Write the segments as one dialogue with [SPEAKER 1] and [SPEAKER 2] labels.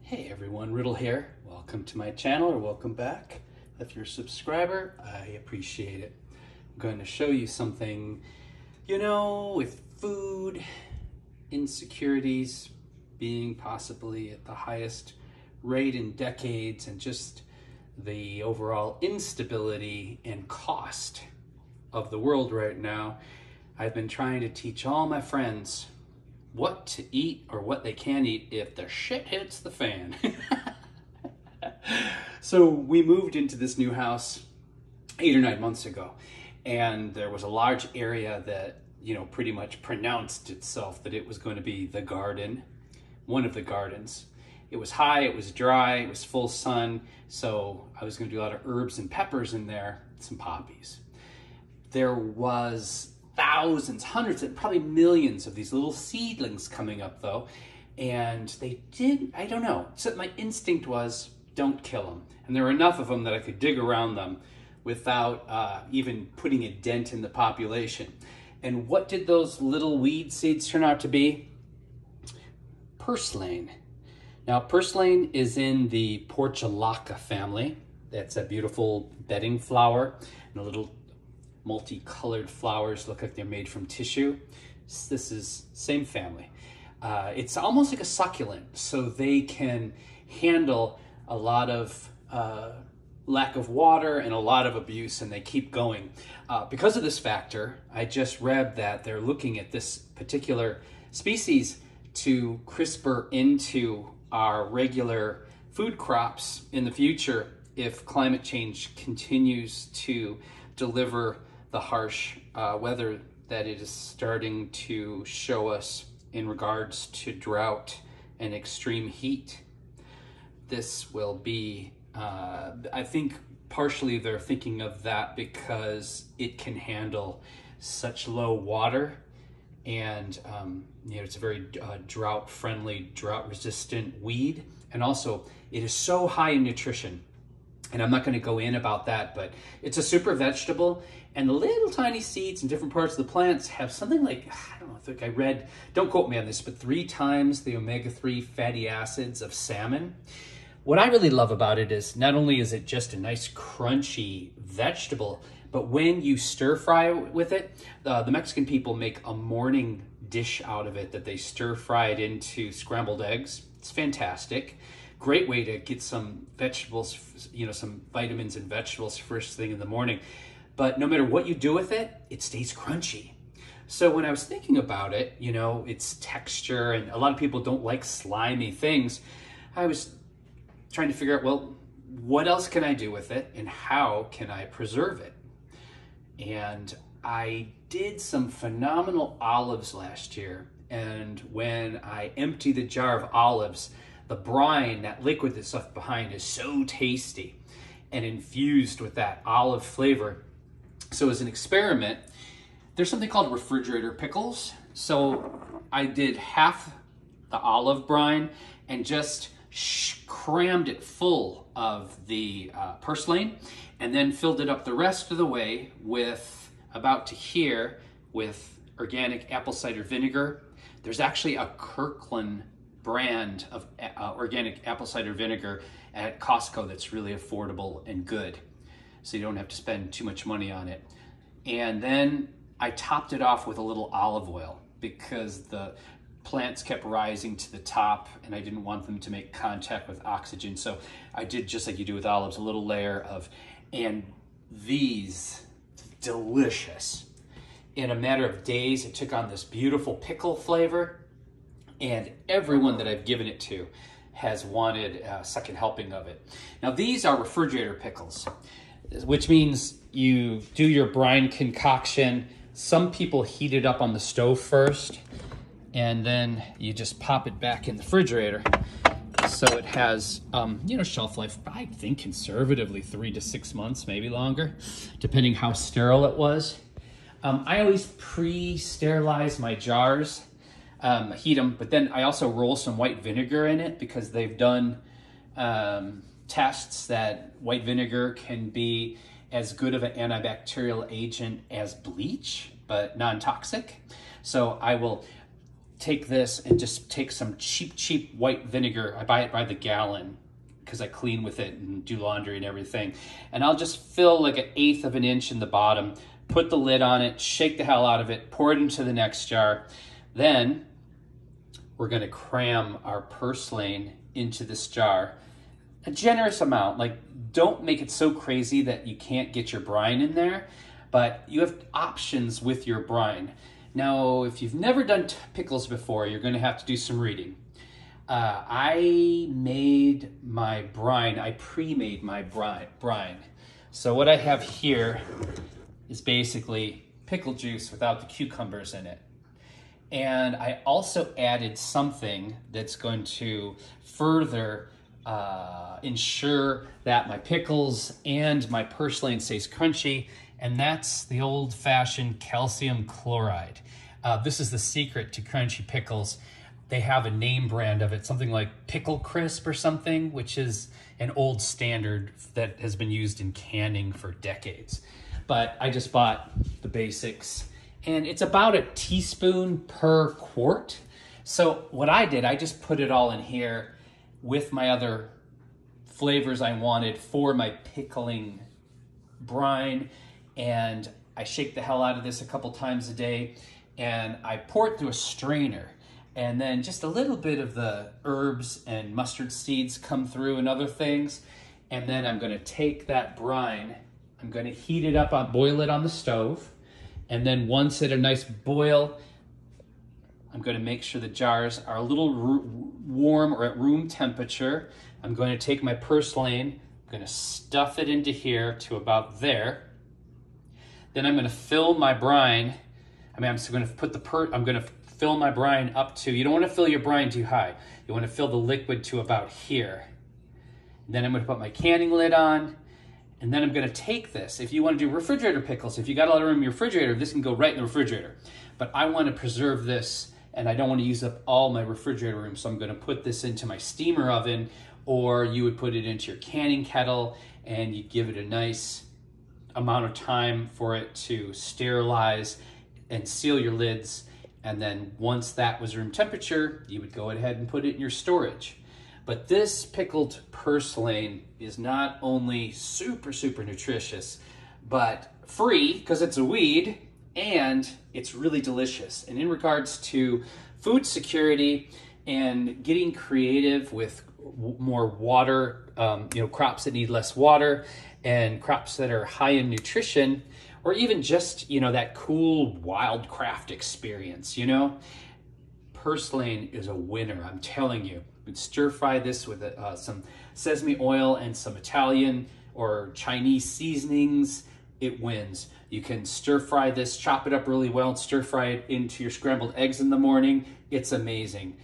[SPEAKER 1] Hey everyone, Riddle here. Welcome to my channel, or welcome back. If you're a subscriber, I appreciate it. I'm going to show you something, with food insecurities being possibly at the highest rate in decades, and just the overall instability and cost of the world right now, I've been trying to teach all my friends what to eat or what they can eat if the shit hits the fan. So we moved into this new house 8 or 9 months ago, and there was a large area that, pretty much pronounced itself that it was going to be the garden, one of the gardens. It was high, it was dry, it was full sun, so I was going to do a lot of herbs and peppers in there, some poppies. There was thousands, hundreds, and probably millions of these little seedlings coming up though. And they did, I don't know, so my instinct was, don't kill them. And there were enough of them that I could dig around them without even putting a dent in the population. And what did those little weed seeds turn out to be? Purslane. Now, purslane is in the portulaca family. That's a beautiful bedding flower, and a little multicolored flowers, look like they're made from tissue. This is same family. It's almost like a succulent, so they can handle a lot of lack of water and a lot of abuse, and they keep going. Because of this factor, I just read that they're looking at this particular species to CRISPR into our regular food crops in the future if climate change continues to deliver the harsh weather that it is starting to show us in regards to drought and extreme heat. This will be, I think partially they're thinking of that because it can handle such low water, and it's a very drought-friendly, drought-resistant weed, and also it is so high in nutrition. And I'm not going to go in about that, but it's a super vegetable, and the little tiny seeds in different parts of the plants have something like, I don't know, I think I read, don't quote me on this, but 3 times the omega-3 fatty acids of salmon. What I really love about it is not only is it just a nice crunchy vegetable, but when you stir fry with it, the Mexican people make a morning dish out of it that they stir fry it into scrambled eggs. It's fantastic. Great way to get some vegetables, some vitamins and vegetables first thing in the morning. But no matter what you do with it, it stays crunchy. So when I was thinking about it, its texture, and a lot of people don't like slimy things, I was trying to figure out, well, what else can I do with it and how can I preserve it? And I did some phenomenal olives last year. And when I emptied the jar of olives, the brine, that liquid that's left behind, is so tasty and infused with that olive flavor. So as an experiment, there's something called refrigerator pickles. So I did half the olive brine and just crammed it full of the purslane, and then filled it up the rest of the way with, about to here, with organic apple cider vinegar. There's actually a Kirkland brand of organic apple cider vinegar at Costco that's really affordable and good, so you don't have to spend too much money on it. And then I topped it off with a little olive oil because the plants kept rising to the top and I didn't want them to make contact with oxygen, so I did just like you do with olives, a little layer of, and these, delicious. In a matter of days, it took on this beautiful pickle flavor, and everyone that I've given it to has wanted a second helping of it. Now, these are refrigerator pickles, which means you do your brine concoction. Some people heat it up on the stove first, and then you just pop it back in the refrigerator. So it has, shelf life, I think conservatively 3 to 6 months, maybe longer, depending how sterile it was. I always pre-sterilize my jars, heat them, but then I also roll some white vinegar in it because they've done tests that white vinegar can be as good of an antibacterial agent as bleach, but non-toxic. So I will take this and just take some cheap white vinegar. I buy it by the gallon because I clean with it and do laundry and everything. And I'll just fill like 1/8 of an inch in the bottom, put the lid on it, shake the hell out of it, pour it into the next jar. Then we're gonna cram our purslane into this jar. A generous amount, like don't make it so crazy that you can't get your brine in there, but you have options with your brine. Now, if you've never done pickles before, you're gonna have to do some reading. I made my brine, I pre-made my brine. So what I have here is basically pickle juice without the cucumbers in it. And I also added something that's going to further ensure that my pickles and my purslane stays crunchy, and that's the old-fashioned calcium chloride. This is the secret to crunchy pickles. They have a name brand of it, something like Pickle Crisp or something, which is an old standard that has been used in canning for decades. But I just bought the basics, and it's about a teaspoon per quart. So what I did, I just put it all in here with my other flavors I wanted for my pickling brine, and I shake the hell out of this a couple times a day, and I pour it through a strainer, and then just a little bit of the herbs and mustard seeds come through and other things, and then I'm gonna take that brine, I'm gonna heat it up, boil it on the stove, and then once at a nice boil, I'm going to make sure the jars are a little warm or at room temperature. I'm going to take my purslane, I'm going to stuff it into here to about there. Then I'm going to fill my brine. I'm going to fill my brine up to, you don't want to fill your brine too high. You want to fill the liquid to about here. And then I'm going to put my canning lid on. And then I'm going to take this. If you want to do refrigerator pickles, if you got a lot of room in your refrigerator, this can go right in the refrigerator. But I want to preserve this, and I don't want to use up all my refrigerator room, so I'm going to put this into my steamer oven, or you would put it into your canning kettle, and you give it a nice amount of time for it to sterilize and seal your lids. And then once that was room temperature, you would go ahead and put it in your storage. But this pickled purslane is not only super nutritious, but free because it's a weed, and it's really delicious. And in regards to food security and getting creative with more water, crops that need less water and crops that are high in nutrition, or even just, that cool wildcraft experience, purslane is a winner, I'm telling you. You stir fry this with some sesame oil and some Italian or Chinese seasonings, it wins. You can stir fry this, chop it up really well, and stir fry it into your scrambled eggs in the morning. It's amazing.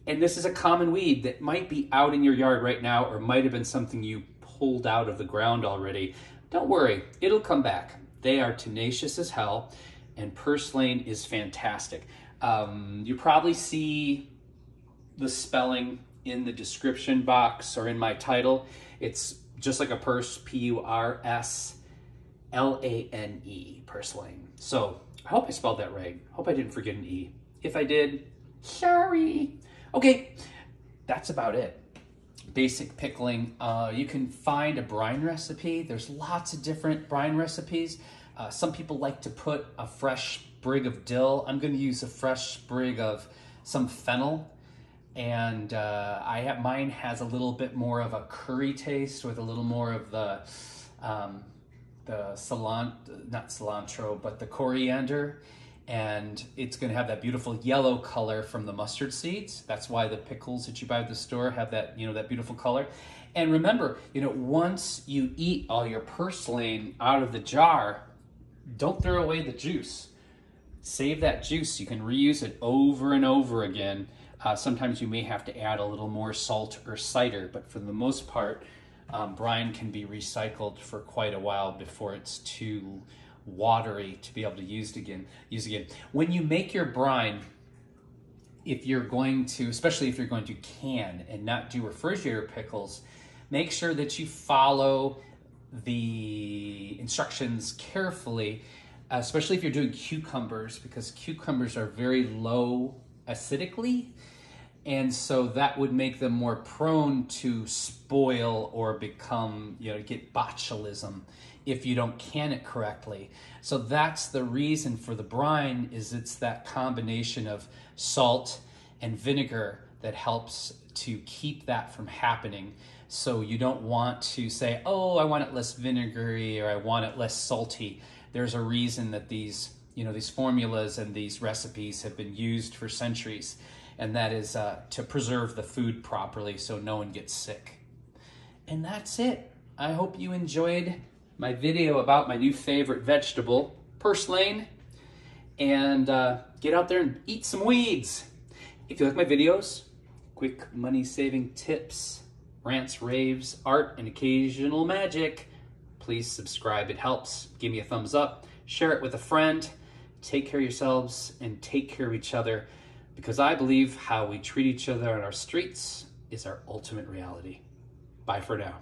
[SPEAKER 1] And this is a common weed that might be out in your yard right now, or might have been something you pulled out of the ground already. Don't worry, it'll come back. They are tenacious as hell, and purslane is fantastic. You probably see the spelling in the description box or in my title. It's just like a purse, P-U-R-S-L-A-N-E, purslane. So I hope I spelled that right. Hope I didn't forget an E. If I did, sorry. Okay, that's about it. Basic pickling. You can find a brine recipe. There's lots of different brine recipes. Some people like to put a fresh sprig of dill. I'm going to use a fresh sprig of some fennel. And mine has a little bit more of a curry taste with a little more of the coriander. And it's going to have that beautiful yellow color from the mustard seeds. That's why the pickles that you buy at the store have that, that beautiful color. And remember, once you eat all your purslane out of the jar, don't throw away the juice. Save that juice. You can reuse it over and over again. Sometimes you may have to add a little more salt or cider, but for the most part, brine can be recycled for quite a while before it's too watery to be able to use again. When you make your brine, especially if you're going to can and not do refrigerator pickles, make sure that you follow the instructions carefully, especially if you're doing cucumbers, because cucumbers are very low acidically, and so that would make them more prone to spoil or become, get botulism if you don't can it correctly. So that's the reason for the brine, is it's that combination of salt and vinegar that helps to keep that from happening. So you don't want to say, oh, I want it less vinegary or I want it less salty. There's a reason that these formulas and these recipes have been used for centuries, and that is to preserve the food properly so no one gets sick. And that's it. I hope you enjoyed my video about my new favorite vegetable, purslane, and get out there and eat some weeds. If you like my videos, quick money-saving tips, rants, raves, art, and occasional magic, please subscribe. It helps. Give me a thumbs up. Share it with a friend. Take care of yourselves and take care of each other, because I believe how we treat each other on our streets is our ultimate reality. Bye for now.